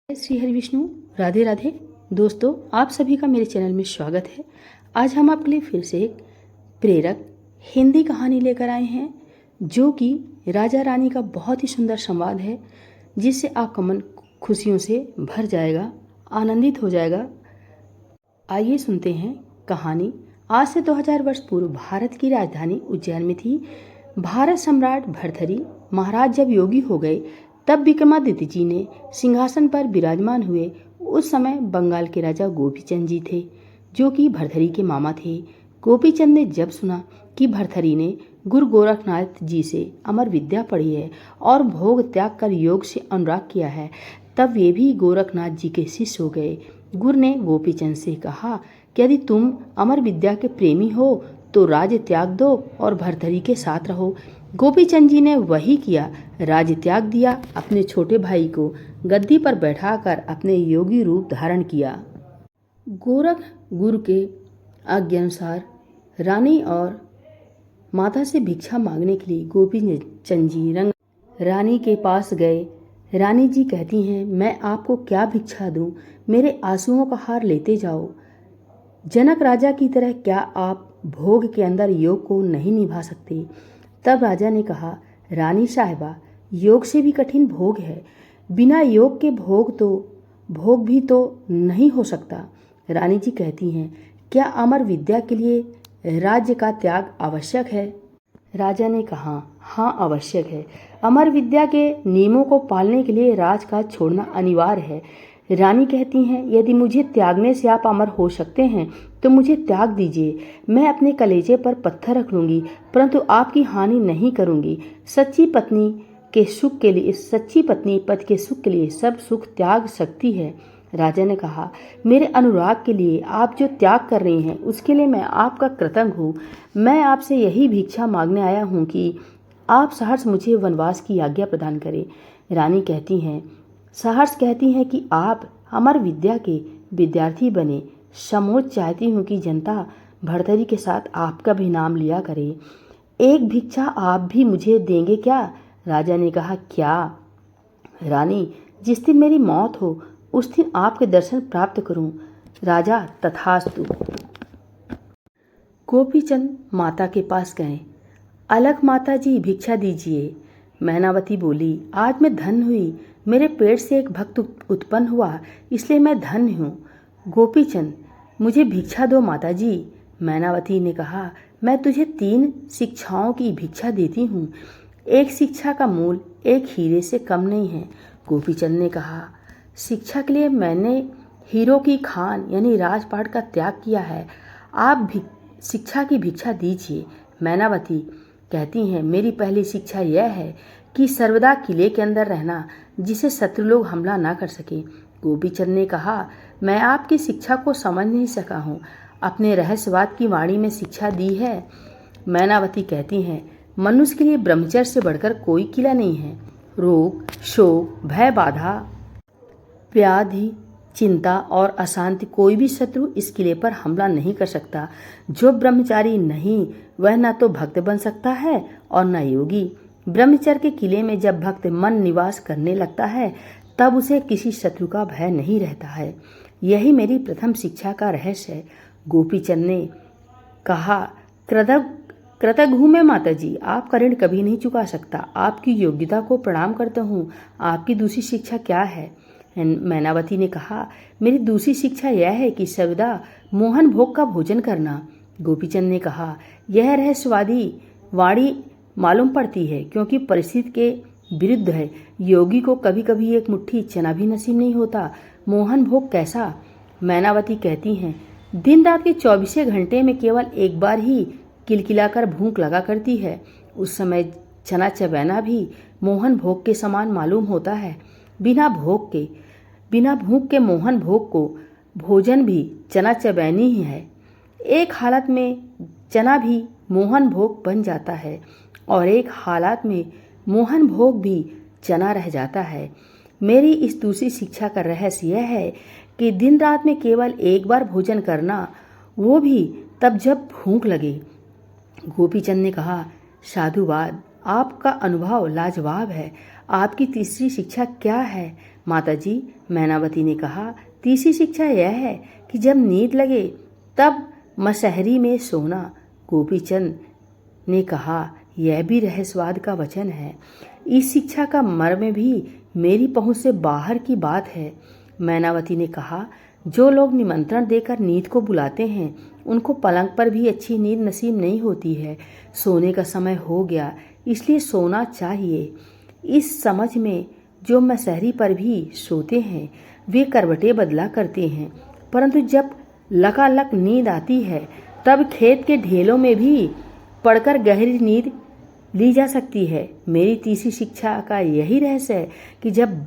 श्री हरि विष्णु, राधे राधे। दोस्तों, आप सभी का मेरे चैनल में स्वागत है। आज हम आपके लिए फिर से एक प्रेरक हिंदी कहानी लेकर आए हैं, जो कि राजा रानी का बहुत ही सुंदर संवाद है, जिससे आपका मन खुशियों से भर जाएगा, आनंदित हो जाएगा। आइए सुनते हैं कहानी। आज से 2000 वर्ष पूर्व भारत की राजधानी उज्जैन में थी। भारत सम्राट भर्तृहरि महाराज जब योगी हो गए, तब विक्रमादित्य जी ने सिंहासन पर विराजमान हुए। उस समय बंगाल के राजा गोपीचंद जी थे, जो कि भर्तृहरि के मामा थे। गोपीचंद ने जब सुना कि भर्तृहरि ने गुरु गोरखनाथ जी से अमर विद्या पढ़ी है और भोग त्याग कर योग से अनुराग किया है, तब वे भी गोरखनाथ जी के शिष्य हो गए। गुरु ने गोपीचंद से कहा कि यदि तुम अमर विद्या के प्रेमी हो तो राज्य त्याग दो और भर्तृहरि के साथ रहो। गोपीचंद जी ने वही किया, राज्य त्याग दिया, अपने छोटे भाई को गद्दी पर बैठाकर अपने योगी रूप धारण किया। गोरख गुरु के आज्ञानुसार रानी और माता से भिक्षा मांगने के लिए गोपीचंद जी रंग रानी के पास गए। रानी जी कहती हैं, मैं आपको क्या भिक्षा दूं? मेरे आंसुओं का हार लेते जाओ। जनक राजा की तरह क्या आप भोग के अंदर योग को नहीं निभा सकते? तब राजा ने कहा, रानी साहिबा, योग से भी कठिन भोग है। बिना योग के भोग भी तो नहीं हो सकता। रानी जी कहती हैं, क्या अमर विद्या के लिए राज्य का त्याग आवश्यक है? राजा ने कहा, हाँ आवश्यक है। अमर विद्या के नियमों को पालने के लिए राज का छोड़ना अनिवार्य है। रानी कहती हैं, यदि मुझे त्यागने से आप अमर हो सकते हैं तो मुझे त्याग दीजिए। मैं अपने कलेजे पर पत्थर रख लूंगी, परंतु आपकी हानि नहीं करूंगी। सच्ची पत्नी पति के सुख के लिए सब सुख त्याग सकती है। राजा ने कहा, मेरे अनुराग के लिए आप जो त्याग कर रही हैं उसके लिए मैं आपका कृतज्ञ हूँ। मैं आपसे यही भिक्षा मांगने आया हूँ कि आप सहर्ष मुझे वनवास की आज्ञा प्रदान करें। रानी कहती हैं, सहर्ष कहती हैं कि आप अमर विद्या के विद्यार्थी बने। समोच चाहती हूँ कि जनता भर्तृहरि के साथ आपका भी नाम लिया करे। एक भिक्षा आप भी मुझे देंगे क्या? राजा ने कहा, क्या? रानी, जिस दिन मेरी मौत हो उस दिन आपके दर्शन प्राप्त करूं। राजा, तथास्तु। गोपीचंद माता के पास गए। अलग माता जी, भिक्षा दीजिए। मैनावती बोली, आज मैं धन्य हुई। मेरे पेट से एक भक्त उत्पन्न हुआ, इसलिए मैं धन्य हूँ। गोपीचंद, मुझे भिक्षा दो माता जी। मैनावती ने कहा, मैं तुझे 3 शिक्षाओं की भिक्षा देती हूँ। एक शिक्षा का मूल एक हीरे से कम नहीं है। गोपीचंद ने कहा, शिक्षा के लिए मैंने हीरो की खान यानी राजपाट का त्याग किया है। आप शिक्षा की भिक्षा दीजिए। मैनावती कहती हैं, मेरी पहली शिक्षा यह है कि सर्वदा किले के अंदर रहना, जिसे शत्रु लोग हमला ना कर सके। गोपीचंद ने कहा, मैं आपकी शिक्षा को समझ नहीं सका हूँ। अपने रहस्यवाद की वाणी में शिक्षा दी है। मैनावती कहती हैं, मनुष्य के लिए ब्रह्मचर्य से बढ़कर कोई किला नहीं है। रोग, शोक, भय, बाधा, व्याधि, चिंता और अशांति, कोई भी शत्रु इस किले पर हमला नहीं कर सकता। जो ब्रह्मचारी नहीं, वह न तो भक्त बन सकता है और न योगी। ब्रह्मचर्य के किले में जब भक्त मन निवास करने लगता है, तब उसे किसी शत्रु का भय नहीं रहता है। यही मेरी प्रथम शिक्षा का रहस्य है। गोपीचंद ने कहा, कृतज्ञ हूँ मैं माता जी, आपका ऋण कभी नहीं चुका सकता। आपकी योग्यता को प्रणाम करता हूँ। आपकी दूसरी शिक्षा क्या है? मैनावती ने कहा, मेरी दूसरी शिक्षा यह है कि सर्वदा मोहन भोग का भोजन करना। गोपीचंद ने कहा, यह रहस्यवादी वाणी मालूम पड़ती है, क्योंकि परिस्थिति के विरुद्ध है। योगी को कभी कभी एक मुट्ठी चना भी नसीब नहीं होता। मोहन भोग कैसा? मैनावती कहती हैं, दिन रात के 24 घंटे में केवल एक बार ही किलकिलाकर भूख लगा करती है। उस समय चना चबाना भी मोहन भोग के समान मालूम होता है। बिना भूख के मोहन भोग को भोजन भी चना चबैनी ही है। एक हालत में चना भी मोहन भोग बन जाता है और एक हालत में मोहन भोग भी चना रह जाता है। मेरी इस दूसरी शिक्षा का रहस्य यह है कि दिन रात में केवल एक बार भोजन करना, वो भी तब जब भूख लगे। गोपीचंद ने कहा, साधुवाद, आपका अनुभव लाजवाब है। आपकी तीसरी शिक्षा क्या है? माताजी, मैनावती ने कहा, तीसरी शिक्षा यह है कि जब नींद लगे तब मसहरी में सोना। गोपीचंद ने कहा, यह भी रहस्यवाद का वचन है। इस शिक्षा का मर्म भी मेरी पहुंच से बाहर की बात है। मैनावती ने कहा, जो लोग निमंत्रण देकर नींद को बुलाते हैं उनको पलंग पर भी अच्छी नींद नसीब नहीं होती है। सोने का समय हो गया, इसलिए सोना चाहिए। इस समझ में जो मसहरी पर भी सोते हैं वे करवटें बदला करते हैं, परंतु जब लकालक नींद आती है तब खेत के ढेलों में भी पड़कर गहरी नींद ली जा सकती है। मेरी तीसरी शिक्षा का यही रहस्य है कि जब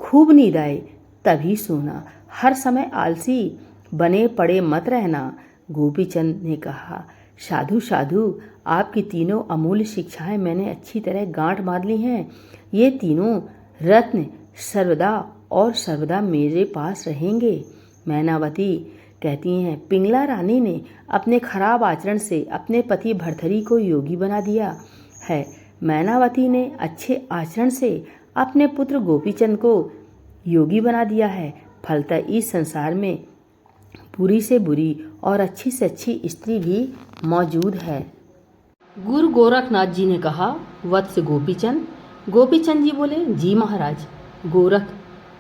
खूब नींद आए तभी सोना। हर समय आलसी बने पड़े मत रहना। गोपीचंद ने कहा, साधु साधु, आपकी तीनों अमूल्य शिक्षाएं मैंने अच्छी तरह गांठ बांध ली हैं। ये तीनों रत्न सर्वदा और सर्वदा मेरे पास रहेंगे। मैनावती कहती हैं, पिंगला रानी ने अपने खराब आचरण से अपने पति भर्तृहरि को योगी बना दिया है। मैनावती ने अच्छे आचरण से अपने पुत्र गोपीचंद को योगी बना दिया है। फलतः इस संसार में बुरी से बुरी और अच्छी से अच्छी स्त्री भी मौजूद है। गुरु गोरखनाथ जी ने कहा, वत्स गोपीचंद। गोपीचंद जी बोले, जी महाराज। गोरख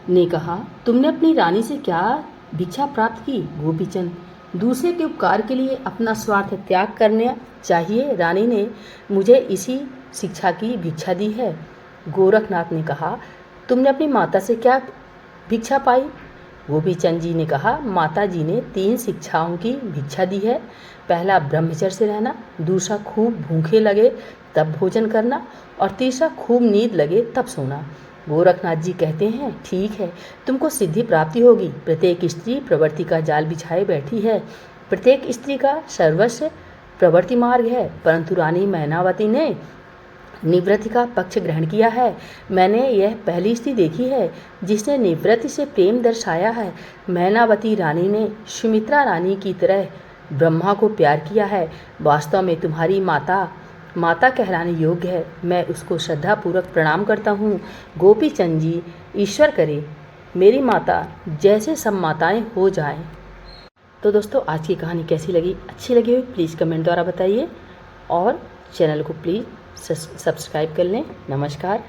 ने कहा, तुमने अपनी रानी से क्या भिक्षा प्राप्त की? गोपीचंद, दूसरे के उपकार के लिए अपना स्वार्थ त्याग करना चाहिए। रानी ने मुझे इसी शिक्षा की भिक्षा दी है। गोरखनाथ ने कहा, तुमने अपनी माता से क्या भिक्षा पाई? गोपीचंद जी ने कहा, माता जी ने 3 शिक्षाओं की भिक्षा दी है। पहला ब्रह्मचर्य से रहना, दूसरा खूब भूखे लगे तब भोजन करना, और तीसरा खूब नींद लगे तब सोना। गोरखनाथ जी कहते हैं, ठीक है, तुमको सिद्धि प्राप्ति होगी। प्रत्येक स्त्री प्रवृत्ति का जाल बिछाए बैठी है। प्रत्येक स्त्री का सर्वस्व प्रवृत्ति मार्ग है, परंतु रानी मैनावती ने निवृत्ति का पक्ष ग्रहण किया है। मैंने यह पहली स्त्री देखी है जिसने निवृत्ति से प्रेम दर्शाया है। मैनावती रानी ने सुमित्रा रानी की तरह ब्रह्मा को प्यार किया है। वास्तव में तुम्हारी माता कहलाने योग्य है। मैं उसको श्रद्धापूर्वक प्रणाम करता हूँ। गोपीचंद जी, ईश्वर करे मेरी माता जैसे सब माताएं हो जाएं। तो दोस्तों, आज की कहानी कैसी लगी? अच्छी लगी हो प्लीज़ कमेंट द्वारा बताइए, और चैनल को प्लीज़ सब्सक्राइब कर लें। नमस्कार।